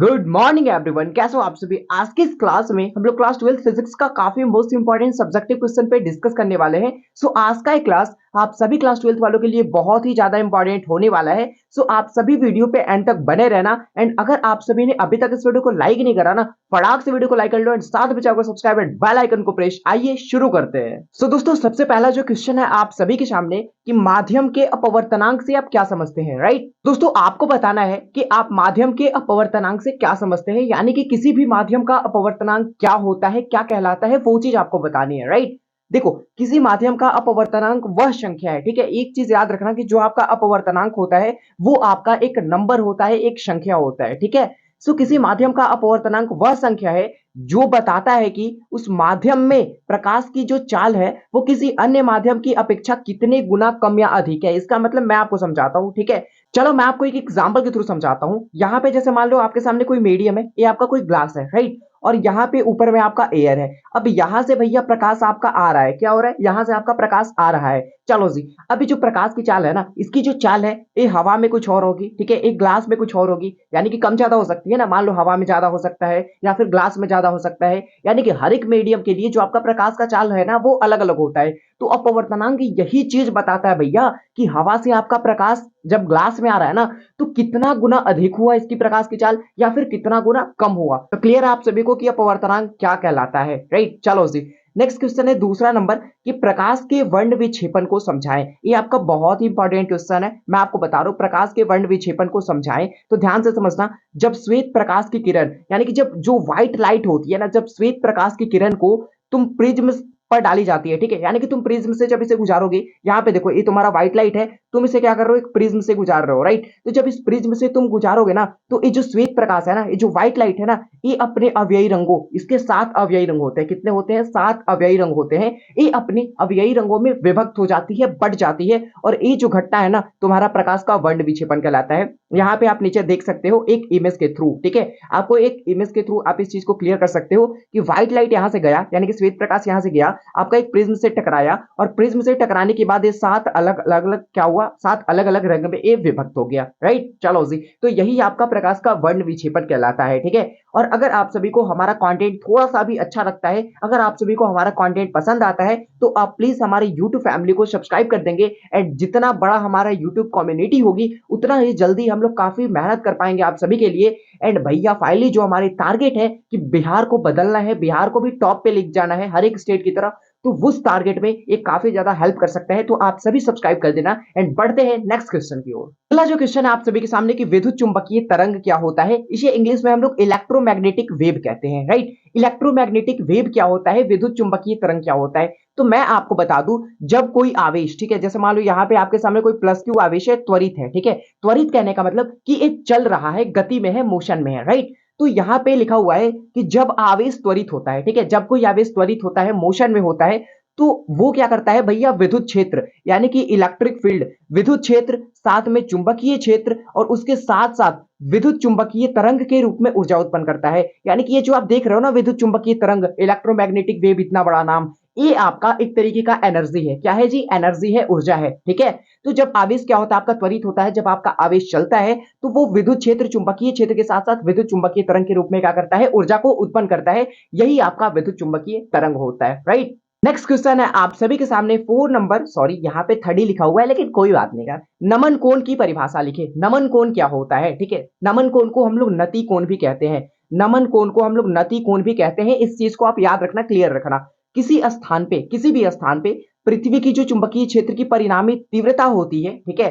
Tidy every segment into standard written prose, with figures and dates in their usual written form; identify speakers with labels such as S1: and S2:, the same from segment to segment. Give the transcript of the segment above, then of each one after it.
S1: Good morning everyone, कैसे हो आप सभी। आज की इस क्लास में हम लोग क्लास 12 फिजिक्स का काफी मोस्ट इंपॉर्टेंट सब्जेक्टिव क्वेश्चन पे डिस्कस करने वाले हैं। आज का ये क्लास आप सभी क्लास 12 वालों के लिए बहुत ही ज्यादा इंपॉर्टेंट होने वाला है। आप सभी वीडियो पे एंड तक बने रहना। एंड अगर आप सभी ने अभी तक इस वीडियो को लाइक नहीं करा ना, फटाक से वीडियो को लाइक कर लो एंड साथ में चैनल को सब्सक्राइब एंड बेल आइकन को प्रेस। आइए शुरू करते हैं। दोस्तों, सबसे पहला जो क्वेश्चन है आप सभी के सामने कि माध्यम के अपवर्तनांक से आप क्या समझते हैं। राइट दोस्तों, आपको बताना है कि आप माध्यम के अपवर्तनांक से क्या समझते हैं, यानी कि किसी भी माध्यम का अपवर्तनांक क्या होता है, क्या कहलाता है, वो चीज आपको बतानी है। राइट देखो, किसी माध्यम का अपवर्तनांक वह संख्या है, ठीक है। एक चीज याद रखना कि जो आपका अपवर्तनांक होता है वो आपका एक नंबर होता है, एक संख्या होता है, ठीक है। किसी माध्यम का अपवर्तनांक वह संख्या है जो बताता है कि उस माध्यम में प्रकाश की जो चाल है वो किसी अन्य माध्यम की अपेक्षा कितने गुना कम या अधिक है। इसका मतलब मैं आपको समझाता हूं, ठीक है। चलो मैं आपको एक एग्जांपल के थ्रू समझाता हूं। यहाँ पे जैसे मान लो आपके सामने कोई मीडियम है, ये आपका कोई ग्लास है, राइट। और यहाँ पे ऊपर में आपका एयर है। अब यहाँ से भैया प्रकाश आपका आ रहा है, क्या हो रहा है, यहाँ से आपका प्रकाश आ रहा है। चलो जी, अभी जो प्रकाश की चाल है ना, इसकी जो चाल है ये हवा में कुछ और होगी, ठीक है, एक ग्लास में कुछ और होगी, यानी कि कम ज्यादा हो सकती है ना। मान लो हवा में ज्यादा हो सकता है या फिर ग्लास में ज्यादा हो सकता है, यानी कि हर एक मीडियम के लिए जो आपका प्रकाश का चाल है ना वो अलग अलग होता है। तो अपवर्तनांक यही चीज बताता है भैया कि हवा से आपका प्रकाश जब ग्लास में आ रहा है ना तो कितना गुना अधिक हुआ इसकी प्रकाश की चाल या फिर कितना गुना कम हुआ। तो क्लियर है आप सभी को कि अपवर्तनांक क्या कहलाता है। राइट चलो जी, नेक्स्ट क्वेश्चन है दूसरा नंबर कि प्रकाश के वर्ण विक्षेपण को समझाएं। ये आपका बहुत ही इंपॉर्टेंट क्वेश्चन है, मैं आपको बता रहा हूं। प्रकाश के वर्ण विक्षेपण को समझाएं तो ध्यान से समझना। जब श्वेत प्रकाश की किरण, यानी कि जब जो व्हाइट लाइट होती है ना, जब श्वेत प्रकाश की किरण को तुम प्रिज्म पर डाली जाती है, ठीक है, यानी कि तुम प्रिज्म से जब इसे गुजारोगे, यहाँ पे देखो ये तुम्हारा व्हाइट लाइट है, तुम इसे क्या कर रहे हो, एक प्रिज्म से गुजार रहे हो, राइट। तो जब इस प्रिज्म से तुम गुजारोगे ना तो ये जो श्वेत प्रकाश है ना, ये जो व्हाइट लाइट है ना, ये अपने अवयवी रंगों, इसके 7 अवयवी रंग होते हैं। कितने होते हैं? 7 अवयवी रंग होते हैं। ये अपने अवयवी रंगों में विभक्त हो जाती है, बढ़ जाती है, और ये जो घटना है ना तुम्हारा प्रकाश का वर्ण विक्षेपण कहलाता है। यहाँ पे आप नीचे देख सकते हो एक इमेज के थ्रू, ठीक है, आपको एक इमेज के थ्रू आप इस चीज को क्लियर कर सकते हो कि व्हाइट लाइट यहां से गया, यानी कि श्वेत प्रकाश यहां से गया, आपका एक प्रिज्म से टकराया, और प्रिज्म से टकराने के बाद ये 7 अलग अलग क्या हुआ, 7 अलग अलग रंग में ये विभक्त हो गया। राइट चलो जी, तो यही आपका प्रकाश का वर्ण विक्षेपण कहलाता है, ठीक है। और अगर आप सभी को हमारा कंटेंट थोड़ा सा भी अच्छा लगता है, अगर आप सभी को हमारा कंटेंट पसंद आता है तो आप प्लीज हमारे YouTube फैमिली को सब्सक्राइब कर देंगे। एंड जितना बड़ा हमारा YouTube कम्युनिटी होगी उतना ही जल्दी हम लोग काफी मेहनत कर पाएंगे आप सभी के लिए। एंड भैया फाइनली जो हमारी टारगेट है कि बिहार को बदलना है, बिहार को भी टॉप पे लेके जाना है हर एक स्टेट की तरफ, तो उस टारगेट में ये काफी ज्यादा हेल्प कर सकता है। तो आप सभी सब्सक्राइब कर देना। एंड बढ़ते हैं नेक्स्ट क्वेश्चन की ओर। अगला जो क्वेश्चन है आप सभी के सामने कि विद्युत चुंबकीय तरंग क्या होता है। इसे इंग्लिश में हम लोग इलेक्ट्रोमैग्नेटिक वेव कहते हैं। राइट, इलेक्ट्रोमैग्नेटिक वेव क्या होता है, विद्युत चुंबकीय तरंग क्या होता है। तो मैं आपको बता दूं, जब कोई आवेश, ठीक है, जैसे मान लो यहाँ पे आपके सामने कोई प्लस क्यू आवेश है, त्वरित है, ठीक है। त्वरित कहने का मतलब कि ये चल रहा है, गति में है, मोशन में है, राइट। तो यहाँ पे लिखा हुआ है कि जब आवेश त्वरित होता है, ठीक है, जब कोई आवेश त्वरित होता है, मोशन में होता है, तो वो क्या करता है भैया, विद्युत क्षेत्र यानी कि इलेक्ट्रिक फील्ड, विद्युत क्षेत्र, साथ में चुंबकीय क्षेत्र, और उसके साथ साथ विद्युत चुंबकीय तरंग के रूप में ऊर्जा उत्पन्न करता है। यानी कि ये जो आप देख रहे हो ना विद्युत चुंबकीय तरंग, इलेक्ट्रोमैग्नेटिक वेव, इतना बड़ा नाम, ये आपका एक तरीके का एनर्जी है। क्या है जी? एनर्जी है, ऊर्जा है, ठीक है। तो जब आवेश क्या होता है आपका, त्वरित होता है, जब आपका आवेश चलता है तो वो विद्युत क्षेत्र, चुंबकीय क्षेत्र के साथ साथ विद्युत चुंबकीय तरंग के रूप में क्या करता है, ऊर्जा को उत्पन्न करता है। यही आपका विद्युत चुंबकीय तरंग होता है। राइट, नेक्स्ट क्वेश्चन है आप सभी के सामने 4 नंबर, सॉरी यहाँ पे 30 लिखा हुआ है लेकिन कोई बात नहीं यार। नमन कोण की परिभाषा लिखे। नमन कोण क्या होता है, ठीक है। नमन कोण को हम लोग नति कोण भी कहते हैं। नमन कोण को हम लोग नति कोण भी कहते हैं। इस चीज को आप याद रखना, क्लियर रखना। किसी स्थान पे, किसी भी स्थान पे पृथ्वी की जो चुंबकीय क्षेत्र की परिणामी तीव्रता होती है, ठीक है,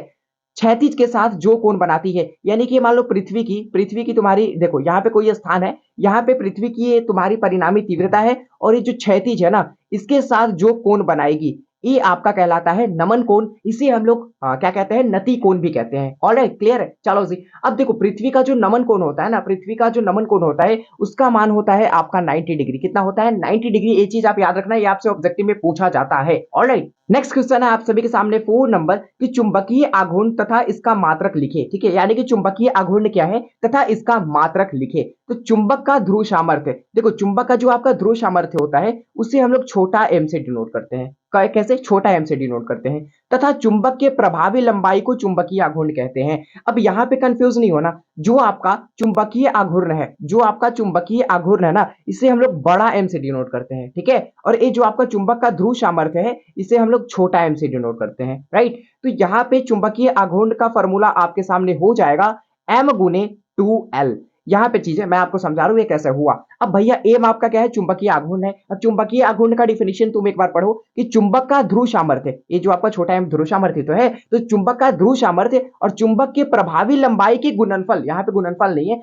S1: क्षैतिज के साथ जो कोण बनाती है, यानी कि मान लो पृथ्वी की तुम्हारी, देखो यहाँ पे कोई स्थान है, यहाँ पे पृथ्वी की ये तुम्हारी परिणामी तीव्रता है, और ये जो क्षैतिज है ना इसके साथ जो कोण बनाएगी ये आपका कहलाता है नमन कोण। इसे हम लोग क्या कहते हैं, नति कोण भी कहते हैं। ऑलराइट, क्लियर है। चलो जी, अब देखो पृथ्वी का जो नमन कोण होता है ना, पृथ्वी का जो नमन कोण होता है उसका मान होता है आपका 90 डिग्री। कितना होता है? 90 डिग्री। ये चीज आप याद रखना, ये आपसे ऑब्जेक्टिव में पूछा जाता है। ऑलराइट, नेक्स्ट क्वेश्चन है आप सभी के सामने 4 नंबर कि चुंबकीय आघूर्ण तथा इसका मात्रक लिखे। ठीक है, यानी कि चुंबकीय आघूर्ण क्या है तथा इसका मात्रक लिखे। तो चुंबक का ध्रुव सामर्थ्य, देखो चुंबक का जो आपका ध्रुव सामर्थ्य होता है उसे हम लोग छोटा m से डिनोट करते हैं। कैसे, छोटा m से डिनोट करते हैं, तथा चुंबक के प्रभावी लंबाई को चुंबकीय आघूर्ण कहते हैं। अब यहाँ पे कंफ्यूज नहीं होना, जो आपका चुंबकीय आघूर्ण है, जो आपका चुंबकीय आघूर्ण है ना, इसे हम लोग बड़ा m से डिनोट करते हैं, ठीक है। और ये जो आपका चुंबक का ध्रुव सामर्थ्य है, इसे हम लोग छोटा m से डिनोट करते हैं, राइट। तो यहाँ पे चुंबकीय आघूर्ण का फॉर्मूला आपके सामने हो जाएगा m गुने 2l। यहाँ पे चीजें मैं आपको समझा रहा हूं ये कैसे हुआ। अब भैया एम आपका क्या है, चुंबकीय आघूर्ण है। अब चुंबकीय आघूर्ण का डिफिनेशन तुम एक बार पढ़ो कि चुंबक का ध्रुव सामर्थ्य, ये जो आपका छोटा एम ध्रुव सामर्थ्य तो है, तो चुंबक का ध्रुव सामर्थ्य और चुंबक के प्रभावी लंबाई की गुणनफल, यहाँ पे गुणनफल नहीं है,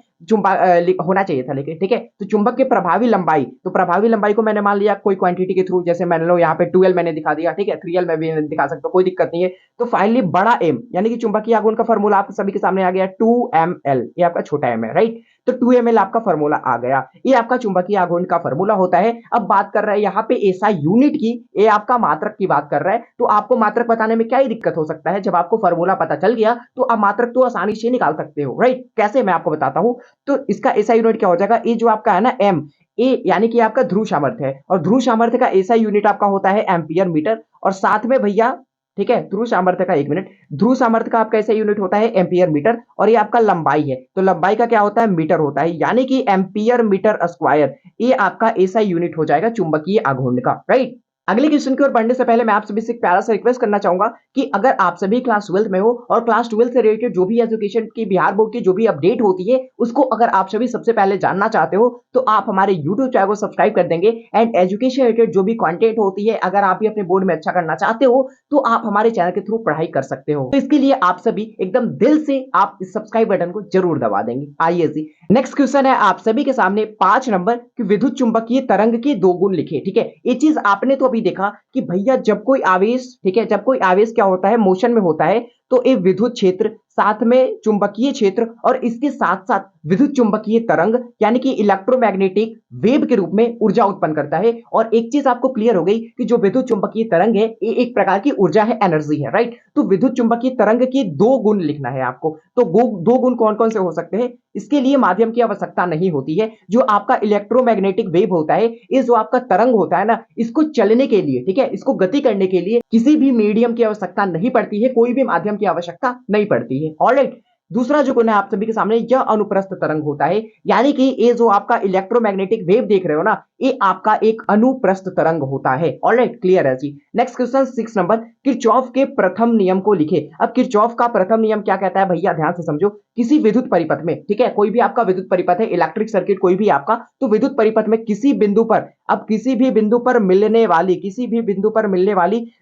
S1: होना चाहिए था लेकिन, ठीक है। तो चुंबक के प्रभावी लंबाई, तो प्रभावी लंबाई को मैंने मान लिया कोई क्वांटिटी के थ्रू, जैसे मान लो यहाँ पे 2l मैंने दिखा दिया, ठीक है, 3l मैं भी दिखा सकता हूँ, कोई दिक्कत नहीं है। तो फाइनली बड़ा एम यानी कि चुंबकीय आघूर्ण का फॉर्मूला आप सभी के सामने आ गया 2ml, ये आपका छोटा एम है, राइट। तो 2ml आपका फॉर्मूला आ गया, ये आपका चुंबकीय आघूर्ण का फॉर्मूला होता है। अब बात कर रहे हैं यहाँ पे ऐसा यूनिट की, ये आपका मात्रक की बात कर रहा है। तो आपको मात्रक बताने में क्या ही दिक्कत हो सकता है, जब आपको फॉर्मूला पता चल गया तो आप मात्रक तो आसानी से निकाल सकते हो, राइट। कैसे, मैं आपको बताता हूं। तो इसका ऐसा यूनिट क्या हो जाएगा, ये जो आपका है ना m, ए यानी कि आपका ध्रुव सामर्थ्य है, और ध्रुव सामर्थ्य का ऐसा यूनिट आपका होता है एम्पियर मीटर, और साथ में भैया, ठीक है, ध्रुव सामर्थ्य का, एक मिनट, ध्रुव सामर्थ्य का आपका ऐसा यूनिट होता है एम्पियर मीटर, और ये आपका लंबाई है, तो लंबाई का क्या होता है, मीटर होता है, यानी कि एम्पियर मीटर स्क्वायर, ये आपका ऐसा यूनिट हो जाएगा चुंबकीय आघूर्ण का, राइट। अगले क्वेश्चन की ओर बढ़ने से पहले मैं आप सभी से एक प्यारा सा रिक्वेस्ट करना चाहूंगा कि अगर आप सभी क्लास 12 में हो और क्लास 12 से रिलेटेड जो भी एजुकेशन की बिहार बोर्ड की जो भी अपडेट होती है उसको अगर आप सभी सबसे पहले जानना चाहते हो तो आप हमारे यूट्यूब चैनल को सब्सक्राइब कर देंगे। एंड एजुकेशन रिलेटेड जो भी कंटेंट होती है, अगर आप भी अपने बोर्ड में अच्छा करना चाहते हो तो आप हमारे चैनल के थ्रू पढ़ाई कर सकते हो। तो इसके लिए आप सभी एकदम दिल से आप इस सब्सक्राइब बटन को जरूर दबा देंगे। आइए जी, नेक्स्ट क्वेश्चन है आप सभी के सामने 5 नंबर कि विद्युत चुंबकीय तरंग के 2 गुण लिखे, ठीक है। ये चीज आपने तो अभी देखा कि भैया जब कोई आवेश, ठीक है, जब कोई आवेश क्या होता है, मोशन में होता है, तो एक विद्युत क्षेत्र, साथ में चुंबकीय क्षेत्र, और इसके साथ साथ विद्युत चुंबकीय तरंग यानी कि इलेक्ट्रोमैग्नेटिक वेव के रूप में ऊर्जा उत्पन्न करता है। और एक चीज आपको क्लियर हो गई कि जो विद्युत चुंबकीय तरंग है ये एक प्रकार की ऊर्जा है, एनर्जी है, राइट। तो विद्युत चुंबकीय तरंग के 2 गुण लिखना है आपको। तो 2 गुण कौन कौन से हो सकते हैं, इसके लिए माध्यम की आवश्यकता नहीं होती है। जो आपका इलेक्ट्रोमैग्नेटिक वेव होता है, ये जो आपका तरंग होता है ना, इसको चलने के लिए, ठीक है, इसको गति करने के लिए किसी भी मीडियम की आवश्यकता नहीं पड़ती है, कोई भी माध्यम की आवश्यकता नहीं पड़ती है, ऑलराइट। दूसरा जो गुण है आप सभी के सामने, यह अनुप्रस्थ तरंग होता है, यानी कि ये जो आपका इलेक्ट्रोमैग्नेटिक वेव देख रहे हो ना, ये आपका एक अनुप्रस्थ तरंग होता है, ऑलराइट, क्लियर है जी। नेक्स्ट क्वेश्चन 6 नंबर, किरचॉफ के प्रथम नियम को लिखे। अब किरचॉफ का प्रथम नियम क्या कहता है भैया, ध्यान से समझो। किसी विद्युत परिपथ में, ठीक है, कोई भी आपका विद्युत परिपथ है, इलेक्ट्रिक सर्किट कोई भी आपका, तो विद्युत परिपथ में किसी बिंदु पर, अब किसी भी बिंदु पर मिलने वाली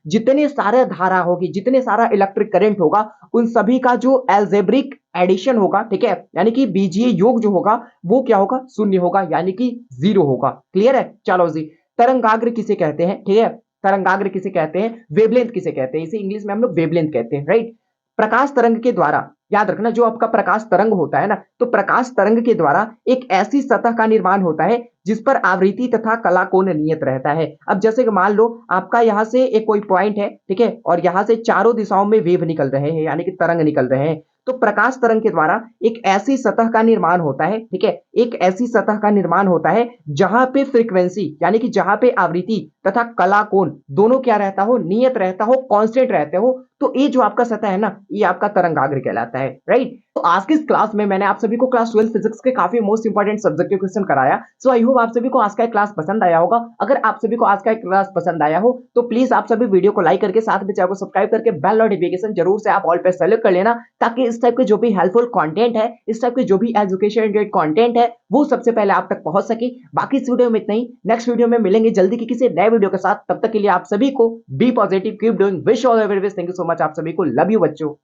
S1: जितने सारे धारा होगी, जितने सारा इलेक्ट्रिक करंट होगा, उन सभी का जो अलजेब्रिक एडिशन होगा, ठीक है, यानी कि बीजीय योग जो होगा वो क्या होगा, शून्य होगा, यानी कि 0 होगा। क्लियर है, चलो जी। तरंगाग्र किसे कहते हैं, ठीक है, तरंगाग्र किसे कहते हैं, वेवलेंथ किसे कहते हैं, इसे इंग्लिश में हम लोग वेवलेंथ कहते हैं, राइट। प्रकाश तरंग के द्वारा, याद रखना, जो आपका प्रकाश तरंग होता है ना, तो प्रकाश तरंग के द्वारा एक ऐसी सतह का निर्माण होता है जिस पर आवृत्ति तथा कला कोण नियत रहता है। अब जैसे कि मान लो आपका यहां से एक कोई पॉइंट है, ठीक है, और यहां से चारों दिशाओं में वेव निकल रहे हैं, यानी कि तरंग निकल रहे हैं। तो प्रकाश तरंग के द्वारा एक ऐसी सतह का निर्माण होता है, ठीक है, एक ऐसी सतह का निर्माण होता है जहां पे फ्रीक्वेंसी यानी कि जहां पे आवृत्ति तथा कला कोण दोनों क्या रहता हो, नियत रहता हो, कांस्टेंट रहते हो। तो ये जो आपका सतह है ना, ये आपका तरंगाग्र कहलाता है, राइट। तो आज की इस क्लास में मैंने आप सभी को क्लास 12 फिजिक्स के काफी मोस्ट इंपोर्टेंट सब्जेक्ट के क्वेश्चन कराया। सो आई होप आप सभी को आज का क्लास पसंद आया होगा। अगर आप सभी को आज का क्लास पसंद आया हो तो प्लीज आप सभी वीडियो को लाइक करके साथ में चैनल को सब्सक्राइब करके बेल नोटिफिकेशन जरूर से आप ऑल पे सेलेक्ट कर लेना, ताकि इस टाइप के जो भी हेल्पफुल कंटेंट है, इस टाइप के जो भी एजुकेशन रिलेटेड कंटेंट है, वो सबसे पहले आप तक पहुंच सके। बाकी इस वीडियो में इतना ही, नेक्स्ट वीडियो में मिलेंगे जल्दी की किसी नए वीडियो के साथ। तब तक के लिए आप सभी को be positive, keep doing, wish all the very best, thank you so much, आप सभी को लव यू बच्चों।